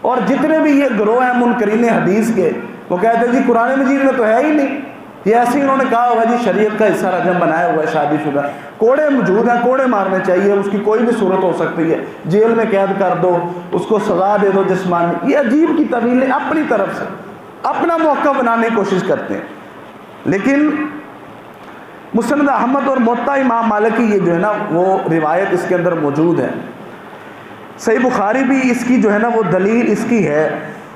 اور جتنے بھی یہ گروہ ہیں منکرین حدیث کے، وہ کہتے ہیں جی قرآن مجید میں تو ہے ہی نہیں. یہ ایسے ہی انہوں نے کہا ہوگا جی شریعت کا حصہ رجم بنایا ہوا ہے شادی شدہ. کوڑے موجود ہیں، کوڑے مارنے چاہیے، اس کی کوئی بھی صورت ہو سکتی ہے، جیل میں قید کر دو، اس کو سزا دے دو جسمانی. یہ عجیب کی طویلیں اپنی طرف سے اپنا موقع بنانے کی کوشش کرتے ہیں. لیکن مسند احمد اور موطا امام مالک کی یہ جو ہے نا وہ روایت اس کے اندر موجود ہے. صحیح بخاری بھی اس کی جو ہے نا وہ دلیل اس کی ہے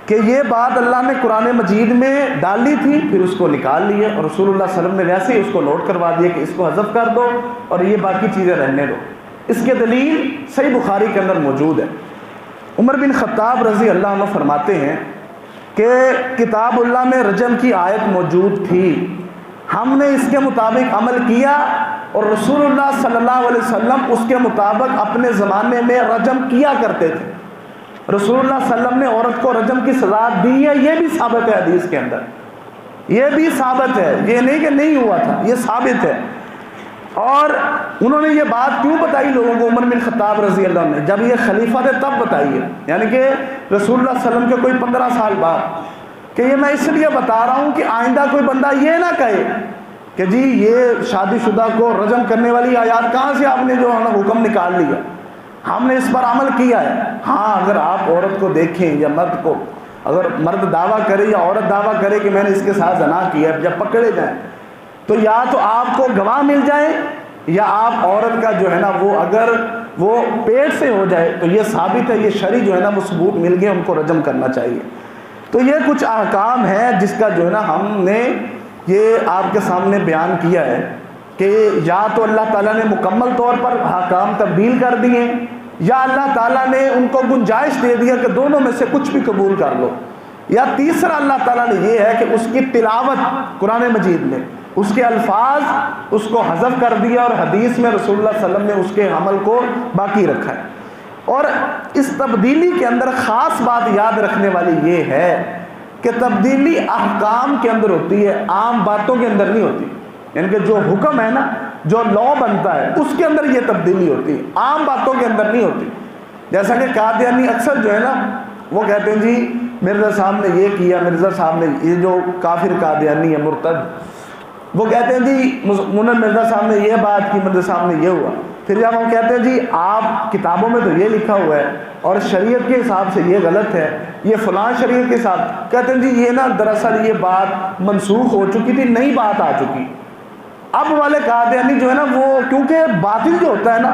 کہ یہ بات اللہ نے قرآن مجید میں ڈالی تھی، پھر اس کو نکال لی ہے، اور رسول اللہ صلی اللہ علیہ وسلم نے ویسے ہی اس کو نوٹ کروا دیا کہ اس کو حذف کر دو اور یہ باقی چیزیں رہنے دو. اس کے دلیل صحیح بخاری کے اندر موجود ہے. عمر بن خطاب رضی اللہ عنہ فرماتے ہیں کہ کتاب اللہ میں رجم کی آیت موجود تھی، ہم نے اس کے مطابق عمل کیا، اور رسول اللہ صلی اللہ علیہ وسلم اس کے مطابق اپنے زمانے میں رجم کیا کرتے تھے. رسول اللہ صلی اللہ علیہ وسلم نے عورت کو رجم کی سزا دی ہے، یہ بھی ثابت ہے حدیث کے اندر، یہ بھی ثابت ہے، یہ نہیں کہ نہیں ہوا تھا، یہ ثابت ہے. اور انہوں نے یہ بات کیوں بتائی لوگوں کو، عمر بن خطاب رضی اللہ عنہ نے جب یہ خلیفہ تھے تب بتائی ہے، یعنی کہ رسول اللہ صلی اللہ علیہ وسلم کے کوئی 15 سال بعد، کہ یہ میں اس لیے بتا رہا ہوں کہ آئندہ کوئی بندہ یہ نہ کہے کہ جی یہ شادی شدہ کو رجم کرنے والی آیات کہاں سے آپ نے جو ہے نا حکم نکال لیا، ہم نے اس پر عمل کیا ہے. ہاں اگر آپ عورت کو دیکھیں یا مرد کو، اگر مرد دعویٰ کرے یا عورت دعویٰ کرے کہ میں نے اس کے ساتھ زنا کیا، جب پکڑے جائیں تو یا تو آپ کو گواہ مل جائے، یا آپ عورت کا جو ہے نا وہ اگر وہ پیٹ سے ہو جائے تو یہ ثابت ہے، یہ شرعی جو ہے نا وہ ثبوت مل گئے، ان کو رجم کرنا چاہیے. تو یہ کچھ احکام ہے جس کا جو ہے نا ہم نے یہ آپ کے سامنے بیان کیا ہے. کہ یا تو اللہ تعالیٰ نے مکمل طور پر احکام تبدیل کر دیے، یا اللہ تعالیٰ نے ان کو گنجائش دے دیا کہ دونوں میں سے کچھ بھی قبول کر لو، یا تیسرا اللہ تعالیٰ نے یہ ہے کہ اس کی تلاوت قرآن مجید میں اس کے الفاظ اس کو حذف کر دیا، اور حدیث میں رسول اللہ صلی اللہ علیہ وسلم نے اس کے عمل کو باقی رکھا ہے۔ اور اس تبدیلی کے اندر خاص بات یاد رکھنے والی یہ ہے کہ تبدیلی احکام کے اندر ہوتی ہے، عام باتوں کے اندر نہیں ہوتی، یعنی کہ جو حکم ہے نا، جو لا بنتا ہے اس کے اندر یہ تبدیلی ہوتی ہے، عام باتوں کے اندر نہیں ہوتی۔ جیسا کہ قادیانی اکثر جو ہے نا وہ کہتے ہیں جی مرزا صاحب نے یہ کیا، مرزا صاحب نے یہ، جو کافر قادیانی ہے مرتد، وہ کہتے ہیں جی منن مرزا صاحب نے یہ بات کی، مرزا صاحب نے یہ ہوا۔ پھر جب ہم کہتے ہیں جی آپ کتابوں میں تو یہ لکھا ہوا ہے اور شریعت کے حساب سے یہ غلط ہے، یہ فلاں شریعت کے ساتھ، کہتے ہیں جی یہ نا دراصل یہ بات منسوخ ہو چکی تھی، نئی بات آ چکی۔ اب والے قادیانی جو ہے نا وہ کیونکہ باطل جو ہوتا ہے نا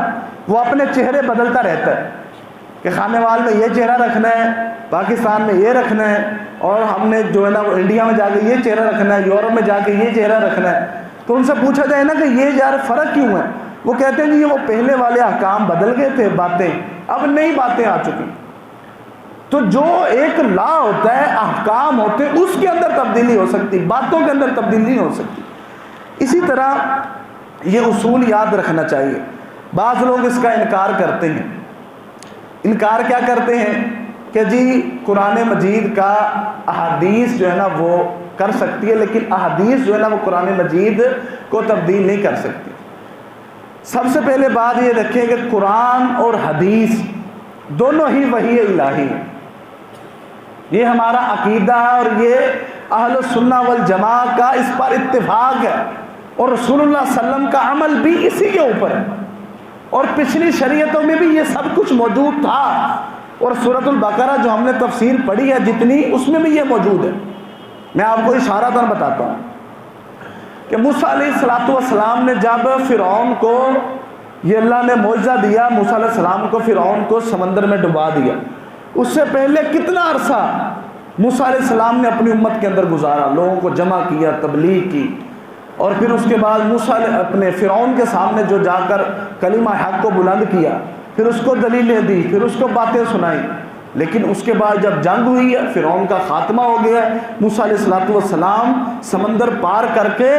وہ اپنے چہرے بدلتا رہتا ہے کہ خانے وال میں یہ چہرہ رکھنا ہے، پاکستان میں یہ رکھنا ہے، اور ہم نے جو ہے نا انڈیا میں جا کے یہ چہرہ رکھنا ہے، یورپ میں جا کے یہ چہرہ رکھنا ہے۔ تو ان سے پوچھا جائے نا کہ یہ یار فرق کیوں ہے، وہ کہتے ہیں جی وہ پہلے والے احکام بدل گئے تھے، باتیں اب نئی باتیں آ چکی۔ تو جو ایک لا ہوتا ہے، احکام ہوتے ہیں، اس کے اندر تبدیلی ہو سکتی، باتوں کے اندر تبدیلی نہیں ہو سکتی۔ اسی طرح یہ اصول یاد رکھنا چاہیے۔ بعض لوگ اس کا انکار کرتے ہیں۔ انکار کیا کرتے ہیں کہ جی قرآن مجید کا احادیث جو ہے نا وہ کر سکتی ہے، لیکن احادیث جو ہے نا وہ قرآن مجید کو تبدیل نہیں کر سکتی۔ سب سے پہلے بات یہ رکھیں کہ قرآن اور حدیث دونوں ہی وحی الہی ہیں، یہ ہمارا عقیدہ ہے، اور یہ اہل السنہ والجماع کا اس پر اتفاق ہے، اور رسول اللہ صلی اللہ علیہ وسلم کا عمل بھی اسی کے اوپر ہے، اور پچھلی شریعتوں میں بھی یہ سب کچھ موجود تھا، اور سورۃ البقرہ جو ہم نے تفسیر پڑھی ہے جتنی، اس میں بھی یہ موجود ہے۔ میں آپ کو اشارتاً بتاتا ہوں کہ موسیٰ علیہ السلام نے جب فرعون کو یہ اللہ نے معجزہ دیا، موسیٰ علیہ السلام کو فرعون کو سمندر میں ڈبا دیا، اس سے پہلے کتنا عرصہ موسیٰ علیہ السلام نے اپنی امت کے اندر گزارا، لوگوں کو جمع کیا، تبلیغ کی، اور پھر اس کے بعد موسیٰ اپنے فرعون کے سامنے جو جا کر کلمہ حق کو بلند کیا، پھر اس کو دلیلیں دی، پھر اس کو باتیں سنائی۔ لیکن اس کے بعد جب جنگ ہوئی ہے، فرعون کا خاتمہ ہو گیا، موسیٰ علیہ السلام سمندر پار کر کے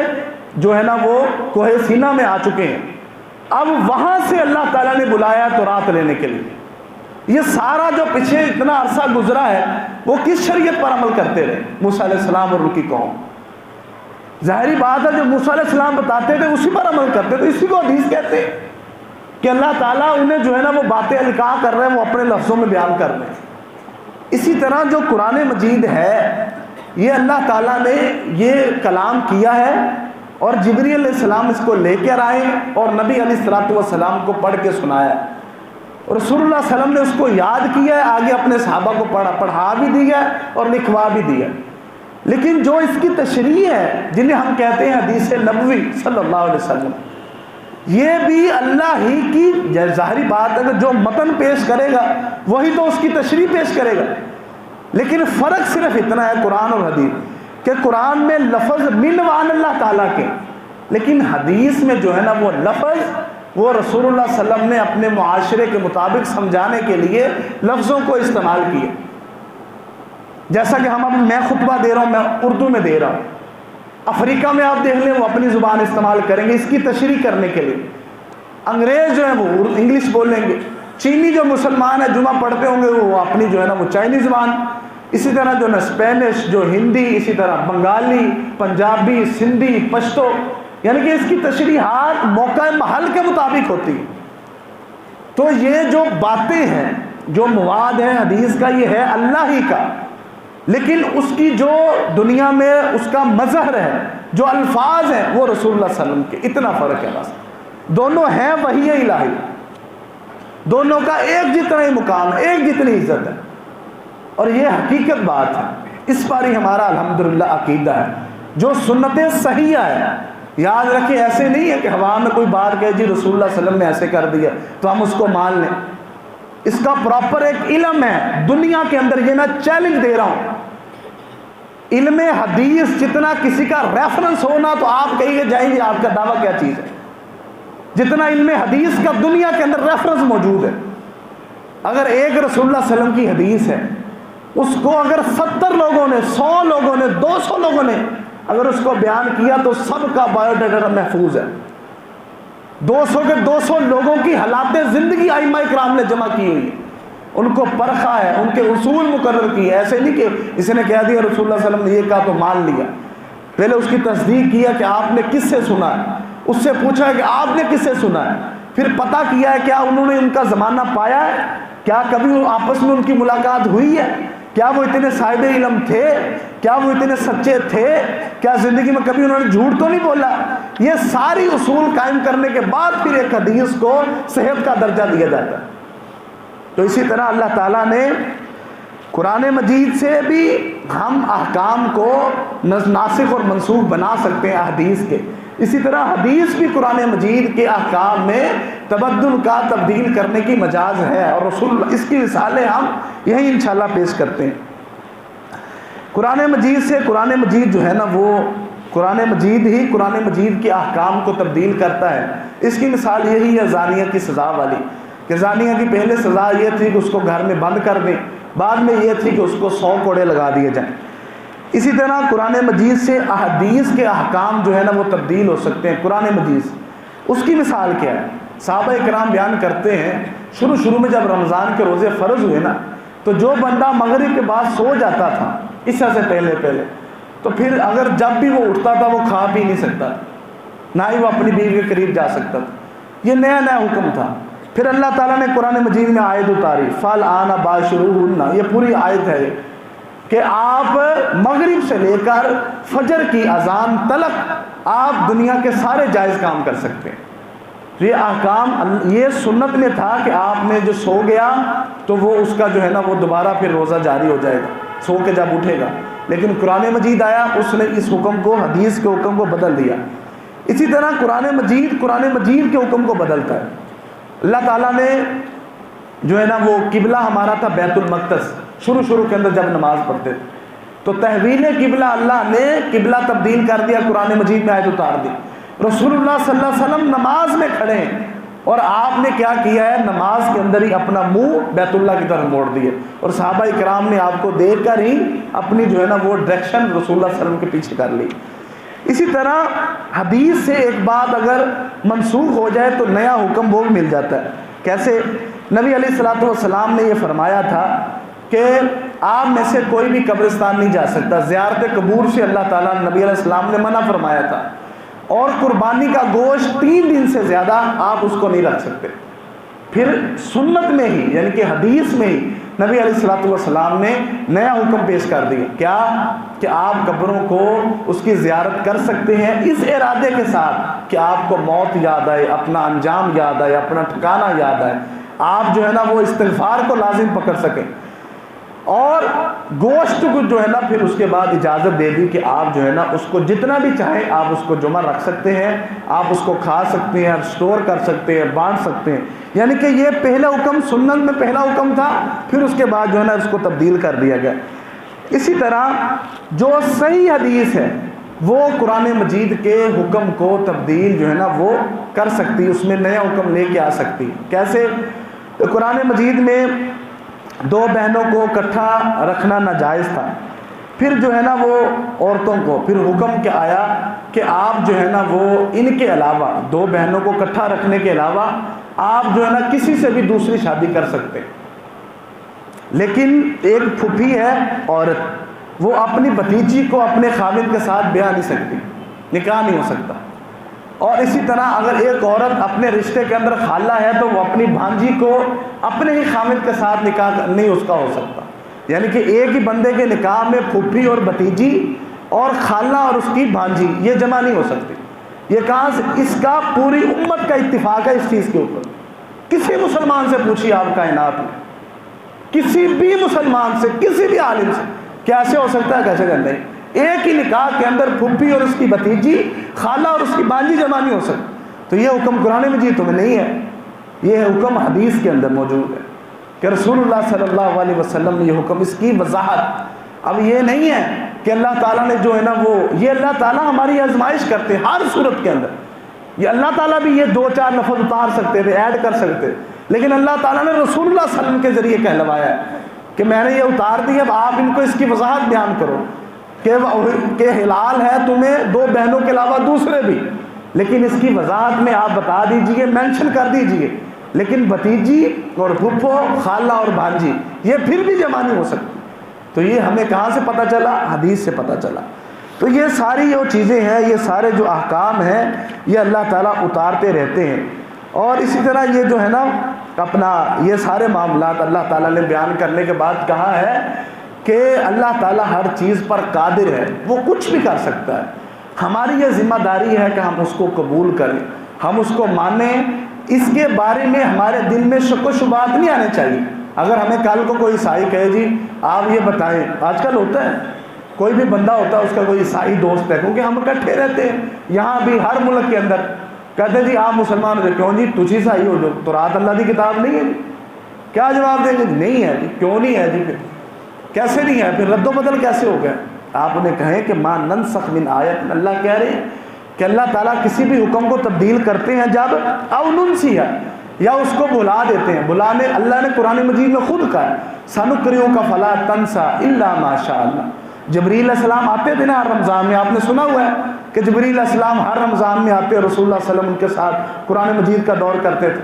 جو ہے نا وہ کوہ سینا میں آ چکے ہیں۔ اب وہاں سے اللہ تعالیٰ نے بلایا تورات لینے کے لیے۔ یہ سارا جو پیچھے اتنا عرصہ گزرا ہے وہ کس شریعت پر عمل کرتے رہے موسیٰ علیہ السلام اور ان کی قوم؟ ظاہری بات ہے جو موسیٰ علیہ السلام بتاتے تھے اسی پر عمل کرتے تھے، اسی کو حدیث کہتے ہیں کہ اللہ تعالیٰ انہیں جو ہے نا وہ باتیں القاء کر رہے ہیں، وہ اپنے لفظوں میں بیان کر رہے ہیں۔ اسی طرح جو قرآن مجید ہے یہ اللہ تعالیٰ نے یہ کلام کیا ہے، اور جبریل علیہ السلام اس کو لے کر آئے اور نبی علیہ السلام کو پڑھ کے سنایا، اور رسول اللہ صلی اللہ علیہ وسلم نے اس کو یاد کیا ہے، آگے اپنے صحابہ کو پڑھا بھی دیا اور لکھوا بھی دیا۔ لیکن جو اس کی تشریح ہے جنہیں ہم کہتے ہیں حدیث نبوی صلی اللہ علیہ وسلم، یہ بھی اللہ ہی کی ظاہری بات ہے کہ جو متن پیش کرے گا وہی تو اس کی تشریح پیش کرے گا، لیکن فرق صرف اتنا ہے قرآن اور حدیث کہ قرآن میں لفظ من وعن اللہ تعالیٰ کے، لیکن حدیث میں جو ہے نا وہ لفظ وہ رسول اللہ صلی اللہ علیہ وسلم نے اپنے معاشرے کے مطابق سمجھانے کے لیے لفظوں کو استعمال کیے۔ جیسا کہ اب میں خطبہ دے رہا ہوں، میں اردو میں دے رہا ہوں، افریقہ میں آپ دیکھ لیں وہ اپنی زبان استعمال کریں گے اس کی تشریح کرنے کے لیے، انگریز جو ہیں وہ انگلش بولیں گے، چینی جو مسلمان ہیں جمعہ پڑھتے ہوں گے وہ اپنی جو ہے نا وہ چائنی زبان، اسی طرح جو نا اسپینش، جو ہندی، اسی طرح بنگالی، پنجابی، سندھی، پشتو، یعنی کہ اس کی تشریحات موقع محل کے مطابق ہوتی ہیں۔ تو یہ جو باتیں ہیں، جو مواد ہے حدیث کا، یہ ہے اللہ ہی کا، لیکن اس کی جو دنیا میں اس کا مظہر ہے، جو الفاظ ہیں وہ رسول اللہ صلی اللہ علیہ وسلم کے، اتنا فرق ہے بس۔ دونوں ہیں وحی الہی، دونوں کا ایک جتنا ہی مقام ہے، ایک جتنی عزت ہے، اور یہ حقیقت بات ہے، اس پر ہی ہمارا الحمدللہ عقیدہ ہے۔ جو سنتیں صحیح ہے، یاد رکھیں ایسے نہیں ہے کہ ہوا میں کوئی بات کہے جی رسول اللہ صلی اللہ علیہ وسلم نے ایسے کر دیا تو ہم اس کو مان لیں، اس کا پراپر ایک علم ہے دنیا کے اندر۔ یہ میں چیلنج دے رہا ہوں، علم حدیث جتنا کسی کا ریفرنس ہونا تو آپ کہیں گے جائیں گے آپ کا دعویٰ کیا چیز ہے، جتنا علم حدیث کا دنیا کے اندر ریفرنس موجود ہے، اگر ایک رسول اللہ صلی اللہ علیہ وسلم کی حدیث ہے، اس کو اگر 70 لوگوں نے، 100 لوگوں نے، 200 لوگوں نے اگر اس کو بیان کیا تو سب کا بایو ڈیٹا محفوظ ہے۔ 200 کے 200 لوگوں کی حالات زندگی ائمہ اکرام نے جمع کی ہوئی ہے، ان کو پرکھا ہے، ان کے اصول مقرر کی ہے۔ ایسے نہیں کہ اس نے کہہ دیا رسول اللہ صلی اللہ علیہ وسلم نے یہ کہا تو مان لیا، پہلے اس کی تصدیق کیا کہ آپ نے کس سے سنا ہے، اس سے پوچھا ہے کہ آپ نے کس سے سنا ہے، پھر پتہ کیا ہے کیا انہوں نے ان کا زمانہ پایا ہے، کیا کبھی آپس میں ان کی ملاقات ہوئی ہے، کیا وہ اتنے صاحب علم تھے، کیا وہ اتنے سچے تھے، کیا زندگی میں کبھی انہوں نے جھوٹ تو نہیں بولا۔ یہ ساری اصول قائم کرنے کے بعد پھر ایک حدیث کو صحت کا درجہ دیا جاتا ہے۔ تو اسی طرح اللہ تعالیٰ نے قرآن مجید سے بھی ہم احکام کو ناسخ اور منسوخ بنا سکتے ہیں احادیث کے، اسی طرح حدیث بھی قرآن مجید کے احکام میں تبدل کا تبدیل کرنے کی مجاز ہے، اور رسول اس کی مثالیں ہم یہی انشاءاللہ پیش کرتے ہیں۔ قرآن مجید سے، قرآن مجید جو ہے نا وہ قرآن مجید ہی قرآن مجید کے احکام کو تبدیل کرتا ہے۔ اس کی مثال یہی ہے زانیہ کی سزا والی، کہ زانیہ کی پہلے سزا یہ تھی کہ اس کو گھر میں بند کر دیں، بعد میں یہ تھی کہ اس کو 100 کوڑے لگا دیے جائیں۔ اسی طرح قرآن مجید سے احادیث کے احکام جو ہے نا وہ تبدیل ہو سکتے ہیں قرآن مجید سے۔ اس کی مثال کیا ہے؟ صحابہ کرام بیان کرتے ہیں شروع میں جب رمضان کے روزے فرض ہوئے نا تو جو بندہ مغرب کے بعد سو جاتا تھا عشاء سے پہلے تو پھر اگر جب بھی وہ اٹھتا تھا وہ کھا پی نہیں سکتا، نہ ہی وہ اپنی بیوی کے قریب جا سکتا تھا۔ یہ نیا حکم تھا۔ پھر اللہ تعالیٰ نے قرآن مجید میں آیت اتاری، فالآن باشروہن، یہ پوری آیت ہے کہ آپ مغرب سے لے کر فجر کی اذان تلک آپ دنیا کے سارے جائز کام کر سکتے ہیں۔ یہ احکام، یہ سنت میں تھا کہ آپ نے جو سو گیا تو وہ اس کا جو ہے نا وہ دوبارہ پھر روزہ جاری ہو جائے گا سو کے جب اٹھے گا، لیکن قرآن مجید آیا، اس نے اس حکم کو، حدیث کے حکم کو بدل دیا۔ اسی طرح قرآن مجید کے حکم کو بدلتا ہے۔ اللہ تعالیٰ نے جو ہے نا وہ قبلہ ہمارا تھا بیت المقدس، شروع کے اندر جب نماز پڑھتے تو تحویل قبلہ اللہ نے قبلہ تبدیل کر دیا، قرآن مجید میں آیت اتار دی۔ رسول اللہ صلی اللہ علیہ وسلم نماز میں کھڑے ہیں اور آپ نے کیا کیا ہے، نماز کے اندر ہی اپنا منہ بیت اللہ کی طرف موڑ دیے، اور صحابہ کرام نے آپ کو دیکھ کر ہی اپنی جو ہے نا وہ ڈائریکشن رسول اللہ صلی اللہ علیہ وسلم کے پیچھے کر لی۔ اسی طرح حدیث سے ایک بات اگر منسوخ ہو جائے تو نیا حکم وہ مل جاتا ہے۔ کیسے؟ نبی علیہ الصلوۃ والسلام نے یہ فرمایا تھا کہ آپ میں سے کوئی بھی قبرستان نہیں جا سکتا، زیارت قبور سے اللہ تعالیٰ نبی علیہ السلام نے منع فرمایا تھا، اور قربانی کا گوشت 3 دن سے زیادہ آپ اس کو نہیں رکھ سکتے۔ پھر سنت میں ہی یعنی کہ حدیث میں ہی نبی علیہ الصلوۃ والسلام نے نیا حکم پیش کر دیا، کیا کہ آپ قبروں کو اس کی زیارت کر سکتے ہیں اس ارادے کے ساتھ کہ آپ کو موت یاد آئے، اپنا انجام یاد آئے، اپنا ٹھکانہ یاد آئے، آپ جو ہے نا وہ استغفار کو لازم پکڑ سکیں۔ اور گوشت کو جو ہے نا پھر اس کے بعد اجازت دے دی کہ آپ جو ہے نا اس کو جتنا بھی چاہیں آپ اس کو جمع رکھ سکتے ہیں، آپ اس کو کھا سکتے ہیں، اسٹور کر سکتے ہیں، بانٹ سکتے ہیں۔ یعنی کہ یہ پہلا حکم سنت میں پہلا حکم تھا، پھر اس کے بعد جو ہے نا اس کو تبدیل کر دیا گیا۔ اسی طرح جو صحیح حدیث ہے وہ قرآن مجید کے حکم کو تبدیل جو ہے نا وہ کر سکتی، اس میں نیا حکم لے کے آ سکتی۔ کیسے؟ قرآن مجید میں 2 بہنوں کو اکٹھا رکھنا ناجائز تھا، پھر جو ہے نا وہ عورتوں کو پھر حکم کیا آیا کہ آپ جو ہے نا وہ ان کے علاوہ 2 بہنوں کو اکٹھا رکھنے کے علاوہ آپ جو ہے نا کسی سے بھی دوسری شادی کر سکتے، لیکن ایک پھوپھی ہے عورت، وہ اپنی بھتیجی کو اپنے خاوند کے ساتھ بیاہ نہیں سکتی، نکاح نہیں ہو سکتا۔ اور اسی طرح اگر ایک عورت اپنے رشتے کے اندر خالہ ہے تو وہ اپنی بھانجی کو اپنے ہی خاوند کے ساتھ نکاح نہیں اس کا ہو سکتا، یعنی کہ ایک ہی بندے کے نکاح میں پھوپھی اور بھتیجی اور خالہ اور اس کی بھانجی یہ جمع نہیں ہو سکتی۔ یہ کہاں سے؟ اس کا پوری امت کا اتفاق ہے اس چیز کے اوپر۔ کسی مسلمان سے پوچھیے آپ کائنات میں، کسی بھی مسلمان سے، کسی بھی عالم سے، کیسے ہو سکتا ہے؟ کیسے کرتے ہیں؟ ایک ہی نکاح کے اندر پھوپھی اور اس کی بھتیجی، خالہ اور اس کی بھانجی جمع نہیں ہو سکتی۔ تو یہ حکم قرآن مجید میں نہیں ہے، یہ حکم حدیث کے اندر موجود ہے کہ رسول اللہ صلی اللہ علیہ وسلم نے یہ حکم، اس کی وضاحت۔ اب یہ نہیں ہے کہ اللہ تعالیٰ نے جو ہے نا وہ، یہ اللہ تعالیٰ ہماری آزمائش کرتے ہیں ہر صورت کے اندر، یہ اللہ تعالیٰ بھی یہ 2-4 لفظ اتار سکتے تھے، ایڈ کر سکتے، لیکن اللہ تعالیٰ نے رسول اللہ صلی اللہ علیہ وسلم کے ذریعے کہلوایا ہے کہ میں نے یہ اتار دی، اب آپ ان کو اس کی وضاحت بیان کرو کہ حلال ہے تمہیں 2 بہنوں کے علاوہ دوسرے بھی، لیکن اس کی وضاحت میں آپ بتا دیجئے، مینشن کر دیجئے، لیکن بھتیجی اور پھپھو، خالہ اور بھانجی یہ پھر بھی جمع نہیں ہو سکتی۔ تو یہ ہمیں کہاں سے پتہ چلا؟ حدیث سے پتہ چلا۔ تو یہ ساری جو چیزیں ہیں، یہ سارے جو احکام ہیں، یہ اللہ تعالیٰ اتارتے رہتے ہیں۔ اور اسی طرح یہ جو ہے نا اپنا یہ سارے معاملات اللہ تعالیٰ نے بیان کرنے کے بعد کہا ہے کہ اللہ تعالیٰ ہر چیز پر قادر ہے، وہ کچھ بھی کر سکتا ہے۔ ہماری یہ ذمہ داری ہے کہ ہم اس کو قبول کریں، ہم اس کو مانیں، اس کے بارے میں ہمارے دل میں شک و شبہات نہیں آنے چاہیے۔ اگر ہمیں کل کو کوئی عیسائی کہے جی آپ یہ بتائیں، آج کل ہوتا ہے کوئی بھی بندہ ہوتا ہے اس کا کوئی عیسائی دوست ہے، کیونکہ ہم اکٹھے رہتے ہیں یہاں بھی ہر ملک کے اندر، کہتے ہیں جی آپ مسلمان ہو، کیوں جی تجھ عیسائی ہو جو تو رات اللہ کی کتاب نہیں ہے جی؟ کیا جواب دیں گے؟ نہیں ہے جی۔ کیوں نہیں ہے جی؟ پھر کیسے نہیں ہے؟ پھر رد و بدل کیسے ہو گیا؟ آپ انہیں کہیں کہ ما ننسخ من آیت، اللہ کہہ رہے ہیں کہ اللہ تعالیٰ کسی بھی حکم کو تبدیل کرتے ہیں جب او ننسیہ، یا اس کو بھلا دیتے ہیں۔ بلانے اللہ نے قرآن مجید میں خود کہا ہے سنقرئک فلا تنسى الا ما شاء اللہ۔ جبریل علیہ السلام آتے تھے نا ہر رمضان میں، آپ نے سنا ہوا ہے کہ جبریل علیہ السلام ہر رمضان میں آتے، رسول اللہ صلی اللہ علیہ وسلم ان کے ساتھ قرآن مجید کا دور کرتے تھے۔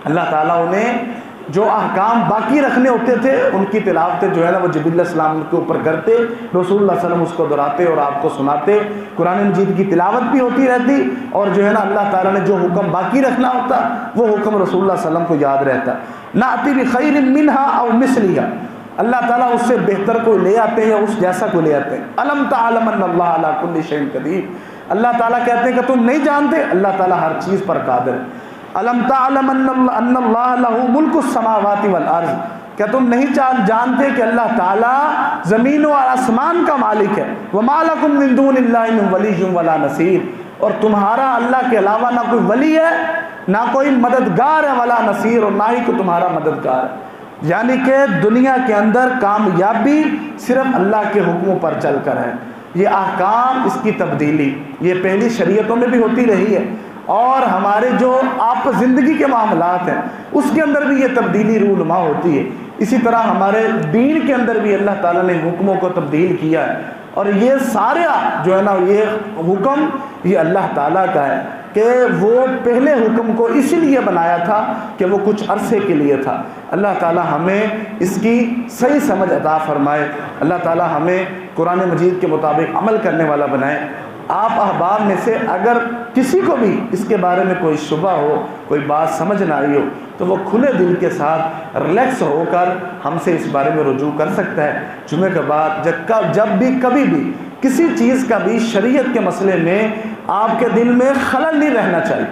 اللہ تعالیٰ انہیں جو احکام باقی رکھنے ہوتے تھے ان کی تلاوت جو ہے نا وہ جبریل علیہ السلام کے اوپر کرتے، رسول اللہ صلی اللہ علیہ وسلم اس کو دہراتے اور آپ کو سناتے، قرآن مجید کی تلاوت بھی ہوتی رہتی، اور جو ہے نا اللہ تعالیٰ نے جو حکم باقی رکھنا ہوتا وہ حکم رسول اللہ صلی اللہ علیہ وسلم کو یاد رہتا۔ نأتی بخیر منہا او مثلہا، اللہ تعالیٰ اس سے بہتر کو لے آتے ہیں یا اس جیسا کو لے آتے ہیں۔ الم تعلم ان اللہ علی کل شیء قدیر، اللہ تعالیٰ کہتے ہیں کہ تم نہیں جانتے اللہ تعالیٰ ہر چیز پر قادر ہے۔ الم تعلم ان اللہ لہ ملک السماوات والارض، کیا تم نہیں جانتے کہ اللہ تعالیٰ زمین و آسمان کا مالک ہے۔ وما لکم من دون اللہ من ولی ولا نصیر، اور تمہارا اللہ کے علاوہ نہ کوئی ولی ہے نہ کوئی مددگار ہے، ولا نصیر، اور نہ ہی کوئی تمہارا مددگار ہے۔ یعنی کہ دنیا کے اندر کامیابی صرف اللہ کے حکموں پر چل کر ہے۔ یہ احکام، اس کی تبدیلی یہ پہلی شریعتوں میں بھی ہوتی رہی ہے، اور ہمارے جو آپ زندگی کے معاملات ہیں اس کے اندر بھی یہ تبدیلی رونما ہوتی ہے۔ اسی طرح ہمارے دین کے اندر بھی اللہ تعالیٰ نے حکموں کو تبدیل کیا ہے، اور یہ سارے جو ہے نا یہ حکم یہ اللہ تعالیٰ کا ہے کہ وہ پہلے حکم کو اسی لیے بنایا تھا کہ وہ کچھ عرصے کے لیے تھا۔ اللہ تعالیٰ ہمیں اس کی صحیح سمجھ عطا فرمائے، اللہ تعالیٰ ہمیں قرآن مجید کے مطابق عمل کرنے والا بنائے۔ آپ احباب میں سے اگر کسی کو بھی اس کے بارے میں کوئی شبہ ہو، کوئی بات سمجھ نہ آئی ہو، تو وہ کھلے دل کے ساتھ ریلیکس ہو کر ہم سے اس بارے میں رجوع کر سکتا ہے۔ جمعے کے بعد جب بھی کبھی بھی کسی چیز کا بھی شریعت کے مسئلے میں آپ کے دل میں خلل نہیں رہنا چاہیے۔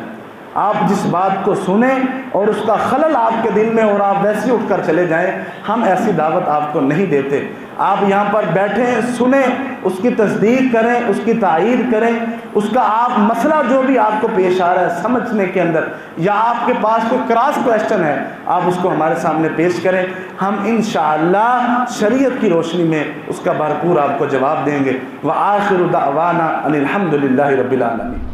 آپ جس بات کو سنیں اور اس کا خلل آپ کے دل میں اور آپ ویسے اٹھ کر چلے جائیں، ہم ایسی دعوت آپ کو نہیں دیتے۔ آپ یہاں پر بیٹھیں، سنیں، اس کی تصدیق کریں، اس کی تائید کریں، اس کا آپ مسئلہ جو بھی آپ کو پیش آ رہا ہے سمجھنے کے اندر، یا آپ کے پاس کوئی کراس کویسچن ہے آپ اس کو ہمارے سامنے پیش کریں، ہم انشاءاللہ شریعت کی روشنی میں اس کا بھرپور آپ کو جواب دیں گے۔ وآخر دعوانا ان الحمد للہ رب العالمین۔